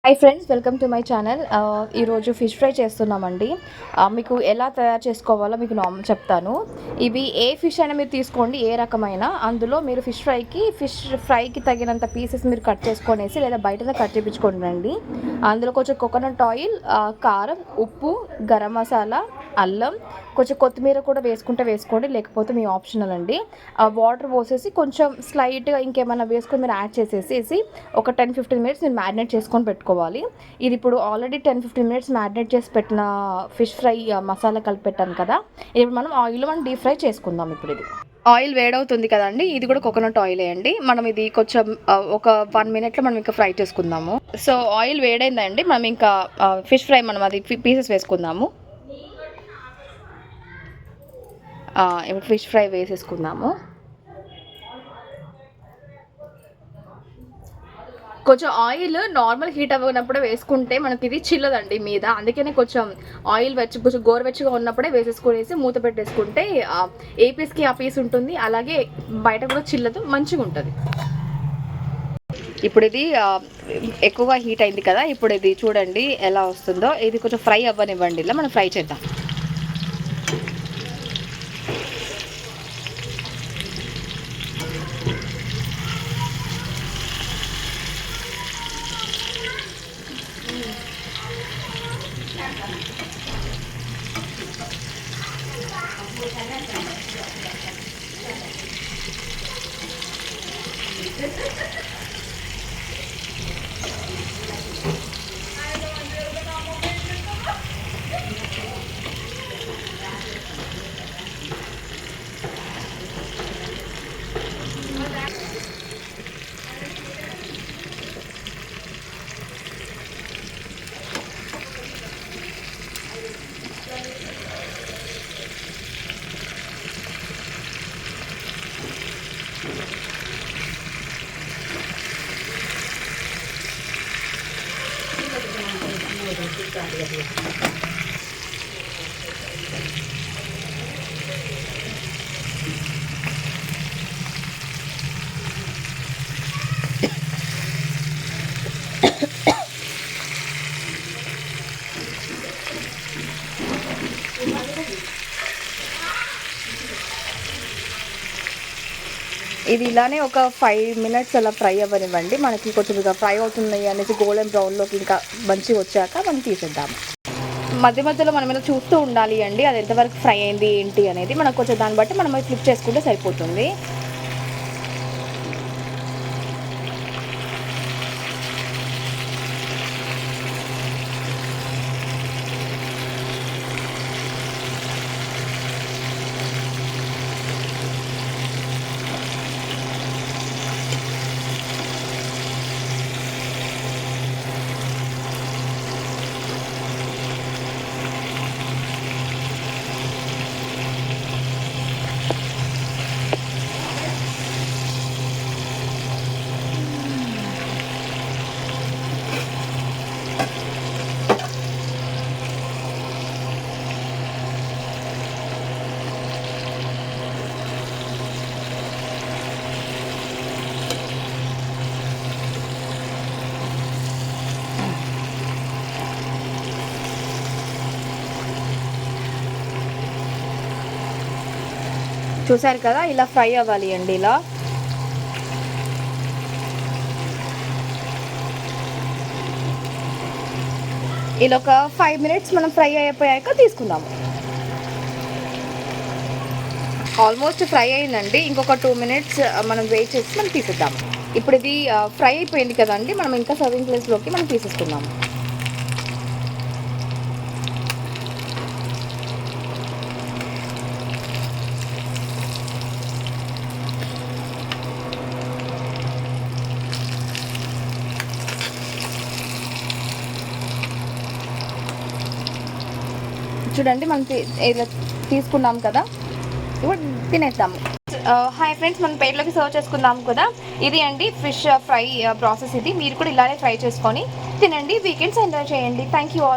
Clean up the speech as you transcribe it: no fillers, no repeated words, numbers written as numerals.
Hi friends, welcome to my channel. ఈరోజు fish fry చేస్తున్నామండి. మీకు ఎలా తయారు చేసుకోవాలో మీకు చెప్తాను. ఇవి ఏ ఫిష్ అయినా మీరు తీసుకోండి, ఏ రకమైన. అందులో మీరు ఫిష్ ఫ్రైకి తగినంత పీసెస్ మీరు కట్ చేసుకొనేసి లేదా బయటనే కట్ చేయించుకొని రండి. అందులో కొంచెం కోకోనట్ ఆయిల్, కారం, ఉప్పు, గరం మసాలా, అల్లం, కొంచెం కొత్తిమీర కూడా వేసుకుంటే వేసుకోండి, లేకపోతే మీ ఆప్షనల్ అండి. వాటర్ పోసేసి కొంచెం స్లైట్గా ఇంకేమైనా వేసుకొని మీరు యాడ్ చేసేసి ఒక 10-15 మినిట్స్ మీరు మ్యారినేట్ చేసుకొని పెట్టుకోవాలి. ఇది ఇప్పుడు ఆల్రెడీ 10-15 మినిట్స్ మ్యారినేట్ చేసి పెట్టిన ఫిష్ ఫ్రై మసాలా కలిపి పెట్టాను కదా. ఇప్పుడు మనం ఆయిల్లో డీప్ ఫ్రై చేసుకుందాం. ఇప్పుడు ఇది ఆయిల్ వేడవుతుంది కదండి, ఇది కూడా కోకోనట్ ఆయిల్ వేయండి. మనం ఇది కొంచెం ఒక 1 మినిట్లో మనం ఇంకా ఫ్రై చేసుకుందాము. సో ఆయిల్ వేడైందండి, మనం ఇంకా ఫిష్ ఫ్రై మనం అది పీసెస్ వేసుకుందాము. ఇప్పుడు ఫిష్ ఫ్రై వేసేసుకుందాము. కొంచెం ఆయిల్ నార్మల్ హీట్ అవ్వనప్పుడే వేసుకుంటే మనకి ఇది చిల్లదండి మీద. అందుకనే కొంచెం ఆయిల్ కొంచెం గోరువెచ్చగా ఉన్నప్పుడే వేసేసుకునేసి మూత పెట్టేసుకుంటే ఏ పీస్కి ఆ పీస్ ఉంటుంది, అలాగే బయట కూడా చిల్లదు, మంచిగా ఉంటుంది. ఇప్పుడు ఇది ఎక్కువగా హీట్ అయింది కదా, ఇప్పుడు ఇది చూడండి ఎలా వస్తుందో. ఇది కొంచెం ఫ్రై అవ్వనివ్వండి, ఇలా మనం ఫ్రై చేద్దాం. ఇది ఇలానే ఒక 5 మినిట్స్ అలా ఫ్రై అవ్వనివ్వండి. మనకి కొంచెం ఇక ఫ్రై అవుతున్నాయి అనేసి గోల్డెన్ బ్రౌన్లోకి ఇంకా మంచిగా వచ్చాక మనం తీసేద్దాము. మధ్య మధ్యలో మనం ఇలా చూస్తూ ఉండాలి అండి, అది ఎంతవరకు ఫ్రై అయింది ఏంటి అనేది. మనకు కొంచెం దాన్ని బట్టి మనం ఫ్లిప్ చేసుకుంటే సరిపోతుంది. చూసారు కదా, ఇలా ఫ్రై అవ్వాలి అండి. ఇలా ఒక 5 మినిట్స్ మనం ఫ్రై అయిపోయాక తీసుకుందాము. ఆల్మోస్ట్ ఫ్రై అయిందండి, ఇంకొక 2 మినిట్స్ మనం వెయిట్ చేసి మనం తీసేద్దాము. ఇప్పుడు ఇది ఫ్రై అయిపోయింది కదండి, మనం ఇంకా సర్వింగ్ ప్లేస్లోకి మనం తీసేసుకుందాము. చూడండి, మనం ఇలా తీసుకున్నాం కదా, ఇప్పుడు తినేద్దాము. హాయ్ ఫ్రెండ్స్, మనం ప్లేట్లోకి సర్వ్ చేసుకుందాం కదా. ఇది అండి ఫిష్ ఫ్రై ప్రాసెస్. ఇది మీరు కూడా ఇలానే ఫ్రై చేసుకొని తినండి. వీకెండ్స్ ఎంజాయ్ చేయండి. Thank you all.